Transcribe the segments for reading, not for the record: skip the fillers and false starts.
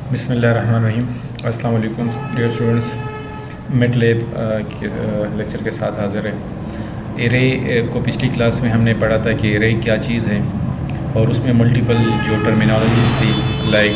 बिस्मिल्लाहिर्रहमानिर्रहीम। अस्सलाम वालेकुम डियर स्टूडेंट्स। मेटलेब के लेक्चर के साथ हाज़िर है। एरे को पिछली क्लास में हमने पढ़ा था कि एरे क्या चीज़ है और उसमें मल्टीपल जो टर्मिनोलॉजीज़ थी like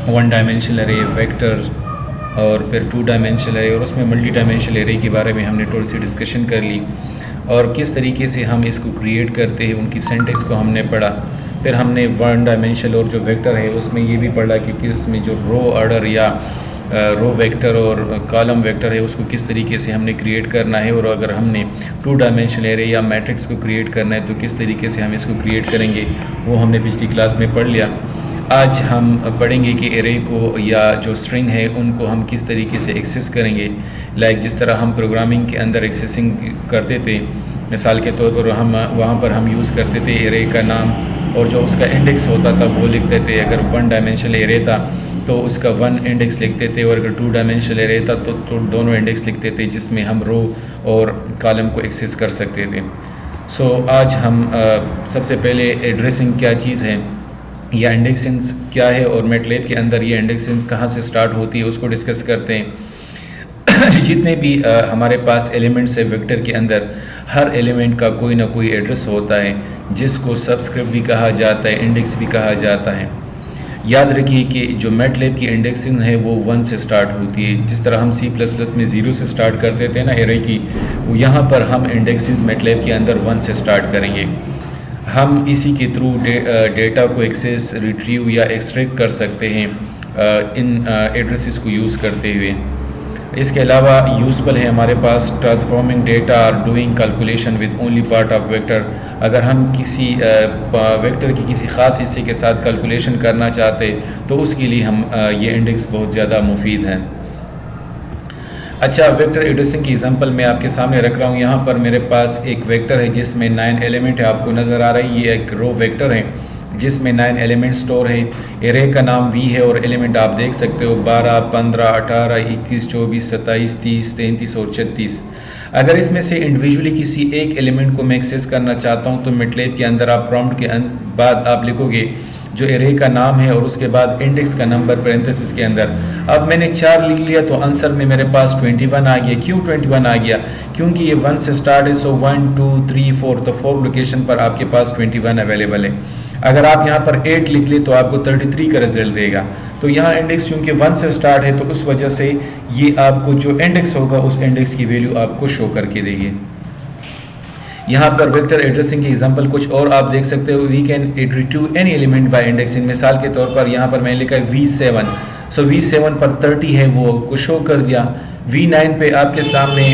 one dimensional array, vector और फिर टू डायमेंशनल एरे, और उसमें मल्टी डायमेंशनल एरे के बारे में हमने थोड़ी सी डिस्कशन कर ली और किस तरीके से हम इसको क्रिएट करते हैं, उनकी सिंटैक्स को हमने पढ़ा। फिर हमने वन डायमेंशनल और जो वेक्टर है उसमें ये भी पढ़ा कि इसमें जो रो ऑर्डर या रो वेक्टर और कॉलम वेक्टर है उसको किस तरीके से हमने क्रिएट करना है, और अगर हमने टू डायमेंशनल एरे या मैट्रिक्स को क्रिएट करना है तो किस तरीके से हम इसको क्रिएट करेंगे, वो हमने पिछली क्लास में पढ़ लिया। आज हम पढ़ेंगे कि एरे को या जो स्ट्रिंग है उनको हम किस तरीके से एक्सेस करेंगे। लाइक जिस तरह हम प्रोग्रामिंग के अंदर एक्सेसिंग करते थे, मिसाल के तौर पर हम वहाँ पर हम यूज़ करते थे एरे का नाम और जो उसका इंडेक्स होता था वो लिखते थे। अगर वन डायमेंशनल एरे था तो उसका वन इंडेक्स लिखते थे, और अगर टू डायमेंशनल एरे था तो दोनों इंडेक्स लिखते थे, जिसमें हम रो और कॉलम को एक्सेस कर सकते थे। सो आज हम सबसे पहले एड्रेसिंग क्या चीज़ है या इंडेक्सिंग क्या है और मैटलैब के अंदर ये इंडेक्सिंग कहाँ से स्टार्ट होती है उसको डिस्कस करते हैं। जितने भी हमारे पास एलिमेंट्स है वेक्टर के अंदर, हर एलिमेंट का कोई ना कोई एड्रेस होता है जिसको सबस्क्रिप्ट भी कहा जाता है, इंडेक्स भी कहा जाता है। याद रखिए कि जो मैटलैब की इंडेक्सिंग है वो 1 से स्टार्ट होती है। जिस तरह हम C++ में 0 से स्टार्ट करते थे ना एरे की, यहाँ पर हम इंडेक्सिंग मैटलैब के अंदर 1 से स्टार्ट करेंगे। हम इसी के थ्रू डेटा को एक्सेस, रिट्रीव या एक्सट्रैक्ट कर सकते हैं इन एड्रेसेस को यूज़ करते हुए। इसके अलावा यूज़फुल है हमारे पास ट्रांसफॉर्मिंग डेटा और doing calculation with only part of vector. अगर हम किसी वेक्टर की किसी ख़ास हिस्से के साथ कैलकुलेशन करना चाहते तो उसके लिए हम ये इंडेक्स बहुत ज़्यादा मुफीद है। अच्छा, वेक्टर एड्रेसिंग की एग्जांपल मैं आपके सामने रख रहा हूँ। यहाँ पर मेरे पास एक वेक्टर है जिसमें 9 एलिमेंट है, आपको नज़र आ रही है। ये एक रो वेक्टर है जिसमें 9 एलिमेंट स्टोर है। एरे का नाम V है और एलिमेंट आप देख सकते हो 12, 15, 18, 21, 24, 27, 30, 33 और 36। अगर इसमें से इंडिविजुअली किसी एक एलिमेंट को मैं एक्सेस करना चाहता हूँ तो मैटलैब के अंदर आप प्रॉम्प्ट के बाद आप लिखोगे जो एरे का नाम है और उसके बाद इंडेक्स का नंबर पैरेंथेसिस के अंदर। अब मैंने 4 लिख लिया तो आंसर में मेरे पास 21 आ गया। क्यों 21 आ गया? क्योंकि ये 1 से स्टार्ट है। सो 1 2 3 4, तो 4 लोकेशन पर आपके पास 21 अवेलेबल है। अगर आप यहाँ पर 8 लिख ले तो आपको 33 का रिजल्ट देगा। तो यहाँ इंडेक्स क्योंकि 1 से स्टार्ट है तो उस वजह से ये आपको जो इंडेक्स होगा उस इंडेक्स की वैल्यू आपको शो करके देगी। यहाँ पर वेक्टर एड्रेसिंग की एग्जांपल कुछ और आप देख सकते हो। We can retrieve any element by indexing. मिसाल के तौर पर यहाँ पर मैंने लिखा है V7। सो V7 पर 30 है वो को शो कर दिया। V9 पे आपके सामने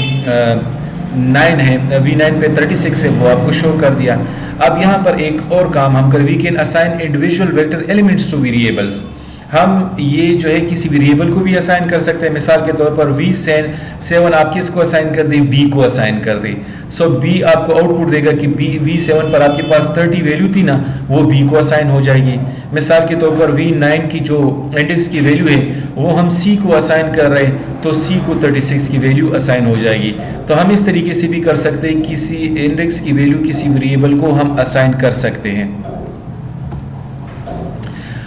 9 है, V9 पे 36 है वो आपको शो कर दिया। अब यहाँ पर एक और काम हम करें, we can assign individual vector elements to variables. हम ये जो है किसी वेरिएबल को भी असाइन कर सकते हैं। मिसाल के तौर पर V7 आप किसको असाइन कर दें? B को असाइन कर दें। सो B आपको आउटपुट देगा कि V7 पर आपके पास 30 वैल्यू थी ना, वो B को असाइन हो जाएगी। मिसाल के तौर पर V9 की जो इंडेक्स की वैल्यू है वो हम C को असाइन कर रहे हैं तो C को 36 की वैल्यू असाइन हो जाएगी। तो हम इस तरीके से भी कर सकते हैं, किसी इंडेक्स की वैल्यू किसी वेरिएबल को हम असाइन कर सकते हैं।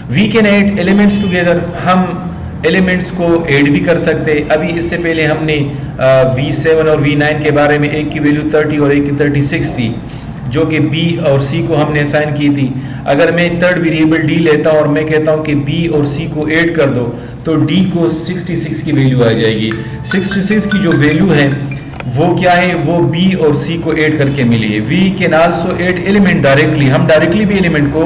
We can add elements together. हम एलिमेंट्स को ऐड भी कर सकते हैं। अभी इससे पहले हमने V7 और V9 के बारे में, एक की वैल्यू 30 और एक की 36 थी, जो कि B और C को हमने असाइन की थी। अगर मैं थर्ड वेरिएबल D लेता हूं और मैं कहता हूं कि B और C को ऐड कर दो तो D को 66 की वैल्यू आ जाएगी। 66 की जो वैल्यू है वो क्या है? वो B और C को ऐड करके मिली है। We can also add element directly. हम डायरेक्टली भी एलिमेंट को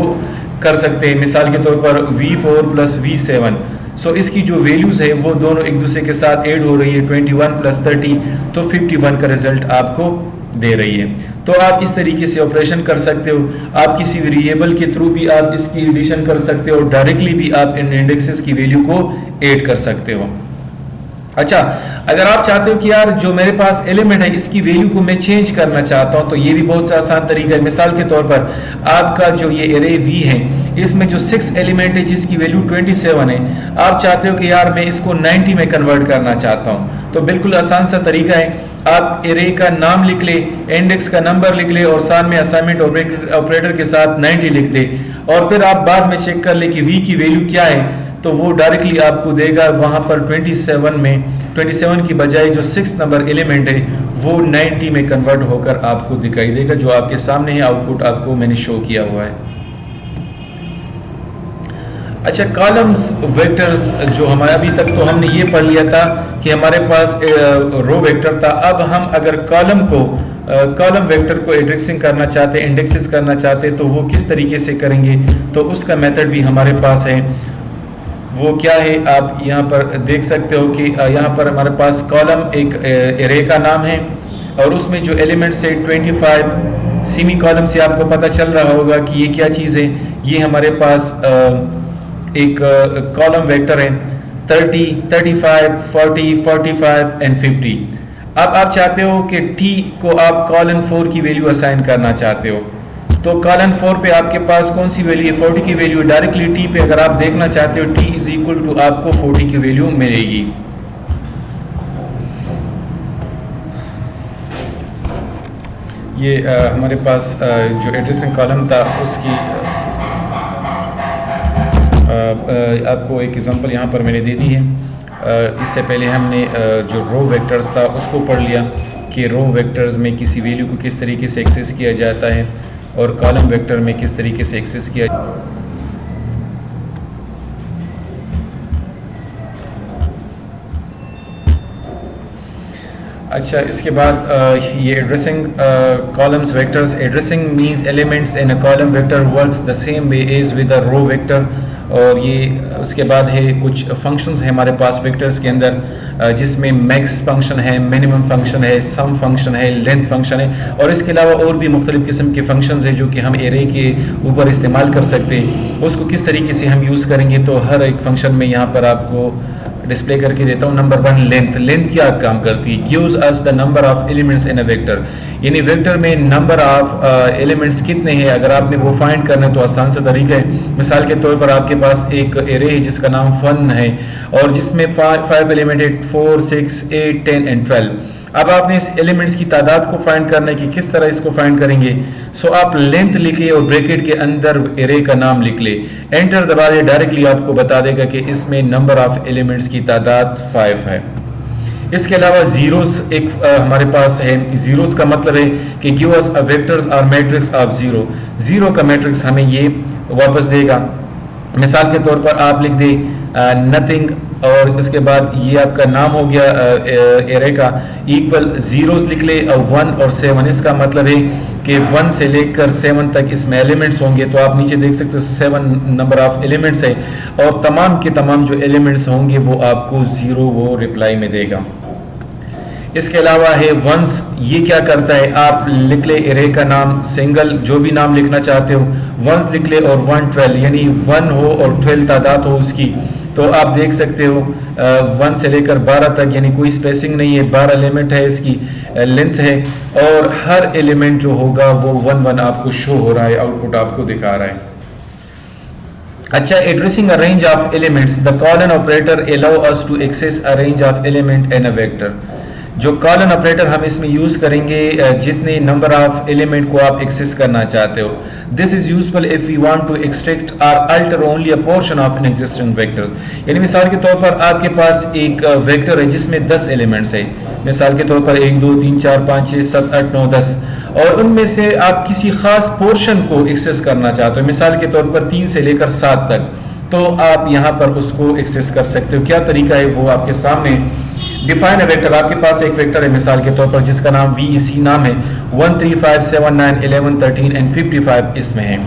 कर सकते हैं। मिसाल के तौर पर V4 प्लस V7। सो इसकी जो वैल्यूज है वो दोनों एक दूसरे के साथ ऐड हो रही है। 21 प्लस 30 तो 51 का रिजल्ट आपको दे रही है। तो आप इस तरीके से ऑपरेशन कर सकते हो। आप किसी वेरिएबल के थ्रू भी आप इसकी एडिशन कर सकते हो, डायरेक्टली भी आप इन इंडेक्सेस की वैल्यू को ऐड कर सकते हो। अच्छा, अगर आप चाहते हो कि यार जो मेरे पास एलिमेंट है इसकी वैल्यू को मैं चेंज करना चाहता हूं तो ये भी बहुत सा आसान तरीका है। मिसाल के तौर पर आपका जो ये एरे V है इसमें जो 6 एलिमेंट है जिसकी वैल्यू 27 है, आप चाहते हो कि यार मैं इसको 90 में कन्वर्ट करना चाहता हूं, तो बिल्कुल आसान सा तरीका है। आप एरे का नाम लिख ले, इंडेक्स का नंबर लिख ले और साथ में असाइनमेंट ऑपरेटर के साथ 90 लिख दे, और फिर आप बाद में चेक कर ले कि V की वैल्यू क्या है। तो वो डायरेक्टली आपको देगा वहाँ पर 27 में 27 की बजाय जो 6 नंबर एलिमेंट है वो 90 में कन्वर्ट होकर आपको दिखाई देगा, जो आपके सामने है आउटपुट आपको मैंने शो किया हुआ है। अच्छा, कॉलम्स वेक्टर्स जो हमारे अभी तक तो हमने ये पढ़ लिया था कि हमारे पास रो वेक्टर था। अब हम अगर कॉलम वेक्टर को एड्रेसिंग करना चाहते, इंडेक्सेस करना चाहते, तो वो किस तरीके से करेंगे, तो उसका मेथड भी हमारे पास है। वो क्या है आप यहाँ पर देख सकते हो कि यहाँ पर हमारे पास कॉलम एक एरे का नाम है और उसमें जो एलिमेंट्स है 25 सेमी कॉलम से आपको पता चल रहा होगा कि ये क्या चीज़ है। ये हमारे पास एक कॉलम वेक्टर है 30, 35, 40, 45 एंड 50। अब आप चाहते हो कि t को आप कॉलन 4 की वैल्यू असाइन करना चाहते हो, तो कॉलन 4 पे आपके पास कौन सी वैल्यू है, 40 की वैल्यू। डायरेक्टली t पे अगर आप देखना चाहते हो t इज इक्वल टू आपको 40 की वैल्यू मिलेगी। ये हमारे पास जो एड्रेसिंग कॉलम था उसकी आपको एक एग्जांपल यहाँ पर मैंने दे दी है। इससे पहले हमने जो रो वेक्टर्स था उसको पढ़ लिया कि रो वेक्टर्स में किसी वैल्यू को किस तरीके से एक्सेस किया जाता है और कॉलम वेक्टर में किस तरीके से एक्सेस किया। अच्छा, इसके बाद ये addressing columns vectors. Addressing means elements in a column vector works the same way as with a row vector. और ये उसके बाद है कुछ फंक्शंस है हमारे पास वेक्टर्स के अंदर, जिसमें मैक्स फंक्शन है, मिनिमम फंक्शन है, सम फंक्शन है, लेंथ फंक्शन है, और इसके अलावा और भी मुख्तलिफ किस्म के फंक्शंस हैं जो कि हम एरे के ऊपर इस्तेमाल कर सकते हैं। उसको किस तरीके से हम यूज़ करेंगे, तो हर एक फंक्शन में यहाँ पर आपको डिस्प्ले करके देता हूँ। Number 1 length. लेंथ क्या काम करती है, gives us the number of elements in a vector, यानी वेक्टर में नंबर ऑफ एलिमेंट्स कितने हैं अगर आपने वो फाइंड करना है तो आसान सा तरीका है। मिसाल के तौर पर आपके पास एक एरे है जिसका नाम फन है और जिसमें 5 एलिमेंट है 4, 6, 8, 10 एंड 12। अब आपने इस एलिमेंट्स की तादाद को फाइंड करना है कि किस तरह इसको फाइंड करेंगे। सो आप लेंथ लिखिए और ब्रैकेट के अंदर एरे का नाम लिख ले, एंटर दबा दे, डायरेक्टली आपको बता देगा कि इसमें नंबर ऑफ एलिमेंट्स की तादाद 5 है। इसके अलावा जीरोस एक हमारे पास है। जीरोस का मतलब है कि गिव अस अ वेक्टर्स और मैट्रिक्स ऑफ जीरो। जीरो का मैट्रिक्स हमें ये वापस देगा। मिसाल के तौर पर आप लिख दे नथिंग और उसके बाद ये आपका नाम हो गया एरे का, इक्वल जीरोस लिख ले 1 और 7। इसका मतलब है कि 1 से लेकर 7 तक इसमें एलिमेंट्स होंगे। तो आप नीचे देख सकते हो 7 नंबर ऑफ एलिमेंट्स है और तमाम के तमाम जो एलिमेंट्स होंगे वो आपको 0 वो रिप्लाई में देगा। इसके अलावा है वंस। ये क्या करता है, आप लिख ले एरे का नाम, सिंगल जो भी नाम लिखना चाहते हो, वंस लिख ले और 1 12, यानी 1 हो और 12 तादाद हो उसकी। तो आप देख सकते हो 1 से लेकर 12 तक, यानी कोई स्पेसिंग नहीं है, 12 एलिमेंट है, इसकी लेंथ है और हर एलिमेंट जो होगा वो 1 1 आपको शो हो रहा है, आउटपुट आपको दिखा रहा है। अच्छा, addressing a range of elements, the colon operator allow us to access a range of element in a vector. जो कॉलन ऑपरेटर हम इसमें यूज करेंगे जितने नंबर ऑफ एलिमेंट को आप एक्सेस करना चाहते हो। This is useful if we want to extract or alter only a portion of an existing vector. यानी मिसाल के तौर पर आपके पास एक वेक्टर है जिसमें 10 एलिमेंट्स है। मिसाल के तौर पर 1 2 3 4 5 6 7 8 9 10, और उनमें से आप किसी खास पोर्शन को एक्सेस करना चाहते हो, मिसाल के तौर पर 3 से लेकर 7 तक, तो आप यहाँ पर उसको एक्सेस कर सकते हो। क्या तरीका है वो आपके सामने। डिफाइन अ वेक्टर, आपके पास एक वेक्टर है मिसाल के तौर पर जिसका नाम VEC नाम है, 1 3 5 7 9 11 13 एंड 55 इसमें है,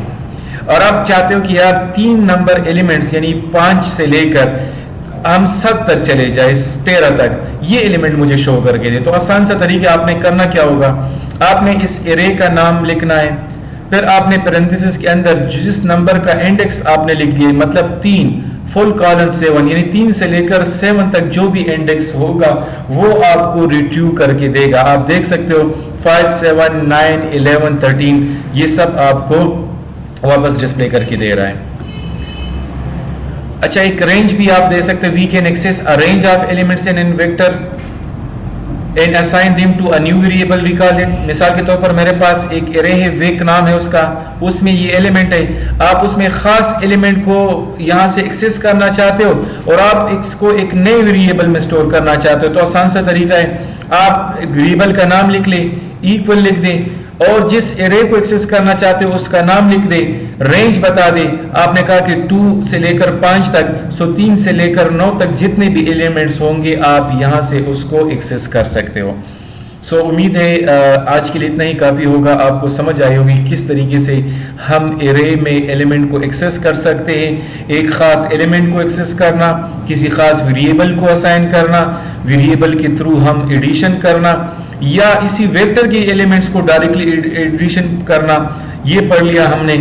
और आप चाहते हो कि यार 3 नंबर एलिमेंट्स यानी 5 से लेकर हम 7 तक चले जाए, 13 तक ये एलिमेंट मुझे शो करके दे। तो आसान सा तरीका आपने करना क्या होगा, आपने इस एरे का नाम लिखना है, फिर आपने पैरेंथेसिस के अंदर जिस नंबर का इंडेक्स आपने लिख दिया, मतलब 3 फुल कॉलन 7, यानी 3 से लेकर 7 तक जो भी इंडेक्स होगा वो आपको रिट्रीव करके देगा। आप देख सकते हो 5 7 9 11 13 ये सब आपको वापस डिस्प्ले करके दे रहा है। अच्छा, एक रेंज भी आप दे सकते हैं, we can access a range of elements in vectors. and assign them to a new variable, we call it। मिसाल के तौर पर मेरे पास एक array है, विक नाम है उसका, उसमें ये एलिमेंट है, आप उसमें खास एलिमेंट को यहाँ से एक्सेस करना चाहते हो और आप इसको एक नए वेरिएबल में स्टोर करना चाहते हो, तो आसान सा तरीका है, आप वेरिएबल का नाम लिख लें, इक्वल लिख दें और जिस एरे को एक्सेस करना चाहते हो उसका नाम लिख दे, रेंज बता दे। आपने कहा कि 2 से लेकर 5 तक, सो 3 से लेकर 9 तक जितने भी एलिमेंट्स होंगे आप यहां से उसको एक्सेस कर सकते हो। सो उम्मीद है आज के लिए इतना ही काफ़ी होगा, आपको समझ आई होगी किस तरीके से हम एरे में एलिमेंट को एक्सेस कर सकते हैं। एक ख़ास एलिमेंट को एक्सेस करना, किसी ख़ास वेरिएबल को असाइन करना, वेरिएबल के थ्रू हम एडिशन करना या इसी वेक्टर के एलिमेंट्स को डायरेक्टली एडिशन करना, ये पढ़ लिया हमने।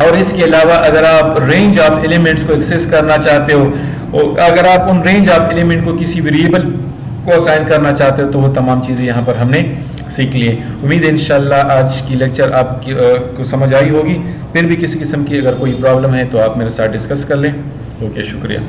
और इसके अलावा अगर आप रेंज ऑफ एलिमेंट्स को एक्सेस करना चाहते हो और अगर आप उन रेंज ऑफ एलिमेंट को किसी वेरिएबल को असाइन करना चाहते हो तो वो तमाम चीज़ें यहाँ पर हमने सीख लिए। उम्मीद है इंशाल्लाह आज की लेक्चर आपकी को समझ आई होगी। फिर भी किसी किस्म की अगर कोई प्रॉब्लम है तो आप मेरे साथ डिस्कस कर लें। ओके, शुक्रिया।